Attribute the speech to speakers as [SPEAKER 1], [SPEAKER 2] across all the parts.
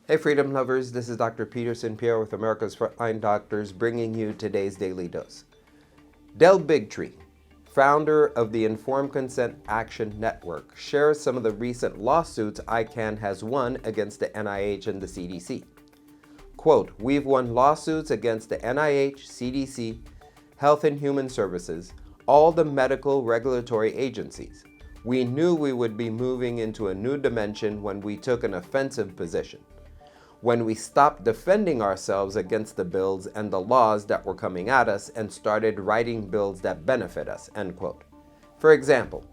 [SPEAKER 1] Hey freedom lovers, this is Dr. Peterson Pierre with America's Frontline Doctors bringing you today's Daily Dose. Del Bigtree, founder of the Informed Consent Action Network, shares some of the recent lawsuits ICANN has won against the NIH and the CDC. Quote, "We've won lawsuits against the NIH, CDC, Health and Human Services, all the medical regulatory agencies. We knew we would be moving into a new dimension when we took an offensive position, when we stopped defending ourselves against the bills and the laws that were coming at us and started writing bills that benefit us," end quote. For example,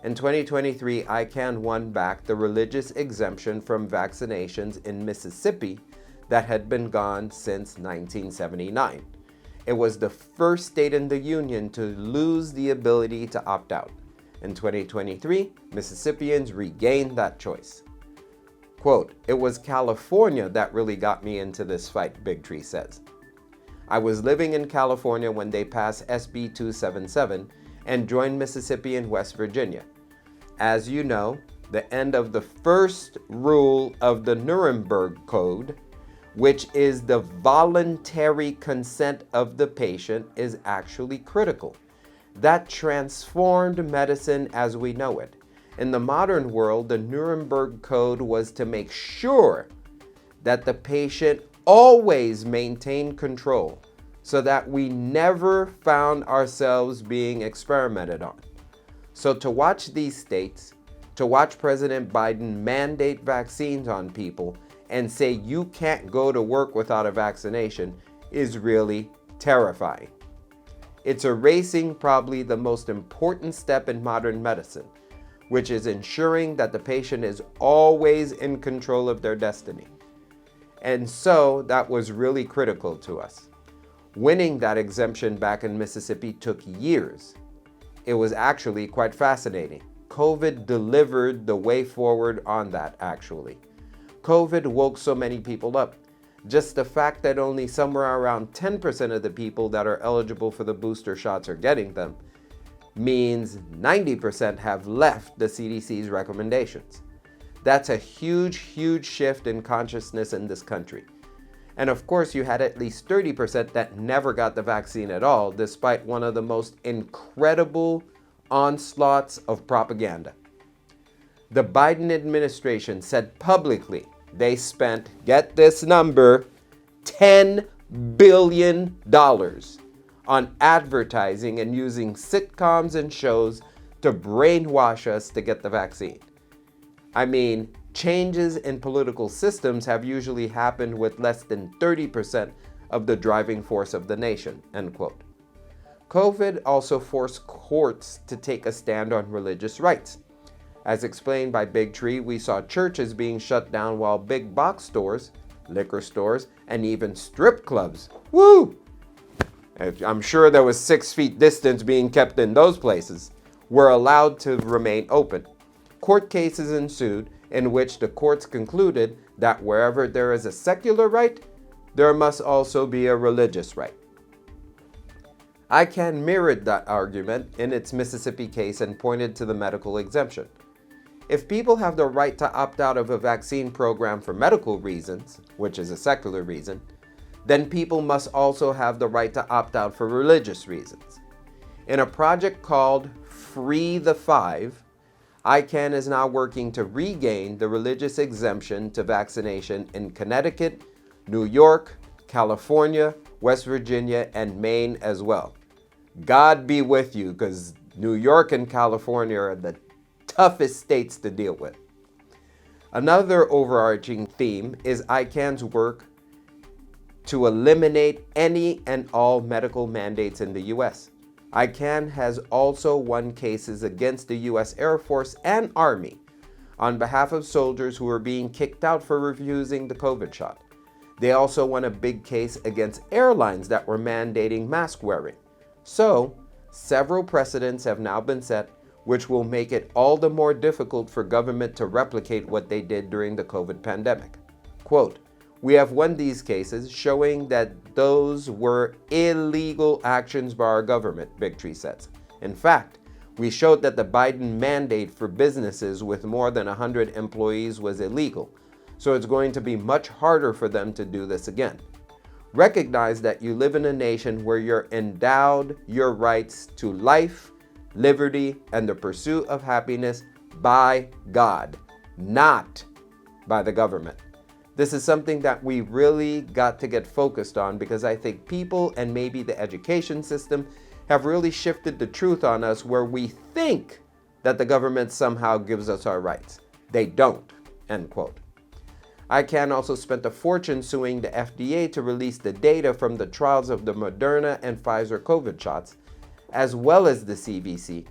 [SPEAKER 1] in 2023, ICANN won back the religious exemption from vaccinations in Mississippi that had been gone since 1979. It was the first state in the union to lose the ability to opt out. In 2023, Mississippians regained that choice. Quote, "It was California that really got me into this fight," Bigtree says. "I was living in California when they passed SB 277 and joined Mississippi and West Virginia. As you know, the end of the first rule of the Nuremberg Code, which is the voluntary consent of the patient, is actually critical. That transformed medicine as we know it. In the modern world, the Nuremberg Code was to make sure that the patient always maintained control so that we never found ourselves being experimented on. So to watch these states, to watch President Biden mandate vaccines on people and say you can't go to work without a vaccination is really terrifying. It's erasing probably the most important step in modern medicine, which is ensuring that the patient is always in control of their destiny. And so that was really critical to us. Winning that exemption back in Mississippi took years. It was actually quite fascinating. COVID delivered the way forward on that, actually. COVID woke so many people up. Just the fact that only somewhere around 10% of the people that are eligible for the booster shots are getting them means 90% have left the CDC's recommendations. That's a huge, huge shift in consciousness in this country. And of course, you had at least 30% that never got the vaccine at all, despite one of the most incredible onslaughts of propaganda. The Biden administration said publicly they spent, get this number, $10 billion on advertising and using sitcoms and shows to brainwash us to get the vaccine. I mean, changes in political systems have usually happened with less than 30% of the driving force of the nation, end quote. COVID also forced courts to take a stand on religious rights. As explained by Bigtree, we saw churches being shut down while big box stores, liquor stores, and even strip clubs, I'm sure there was 6 feet distance being kept in those places, were allowed to remain open. Court cases ensued in which the courts concluded that wherever there is a secular right, there must also be a religious right. ICANN mirrored that argument in its Mississippi case and pointed to the medical exemption. If people have the right to opt out of a vaccine program for medical reasons, which is a secular reason, then people must also have the right to opt out for religious reasons. In a project called Free the Five, ICANN is now working to regain the religious exemption to vaccination in Connecticut, New York, California, West Virginia, and Maine as well. God be with you, because New York and California are the toughest states to deal with. Another overarching theme is ICANN's work to eliminate any and all medical mandates in the U.S. ICANN has also won cases against the U.S. Air Force and Army on behalf of soldiers who were being kicked out for refusing the COVID shot. They also won a big case against airlines that were mandating mask wearing. So, several precedents have now been set, which will make it all the more difficult for government to replicate what they did during the COVID pandemic. Quote, "We have won these cases showing that those were illegal actions by our government," Bigtree says. In fact, we showed that the Biden mandate for businesses with more than 100 employees was illegal. So it's going to be much harder for them to do this again. Recognize that you live in a nation where you're endowed your rights to life, liberty, and the pursuit of happiness by God, not by the government. This is something that we really got to get focused on, because I think people and maybe the education system have really shifted the truth on us, where we think that the government somehow gives us our rights. They don't, end quote. ICANN also spent a fortune suing the FDA to release the data from the trials of the Moderna and Pfizer COVID shots, as well as the CDC,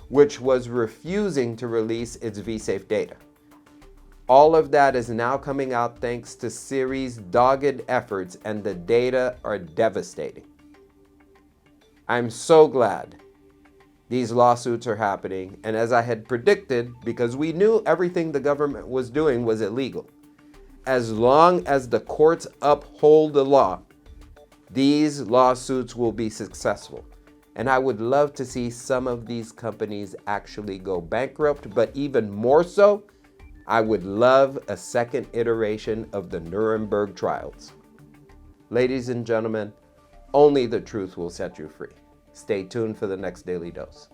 [SPEAKER 1] which was refusing to release its vSafe data. All of that is now coming out thanks to Siri's dogged efforts, and the data are devastating. I'm so glad these lawsuits are happening, and as I had predicted, because we knew everything the government was doing was illegal. As long as the courts uphold the law, these lawsuits will be successful. And I would love to see some of these companies actually go bankrupt, but even more so, I would love a second iteration of the Nuremberg trials. Ladies and gentlemen, only the truth will set you free. Stay tuned for the next Daily Dose.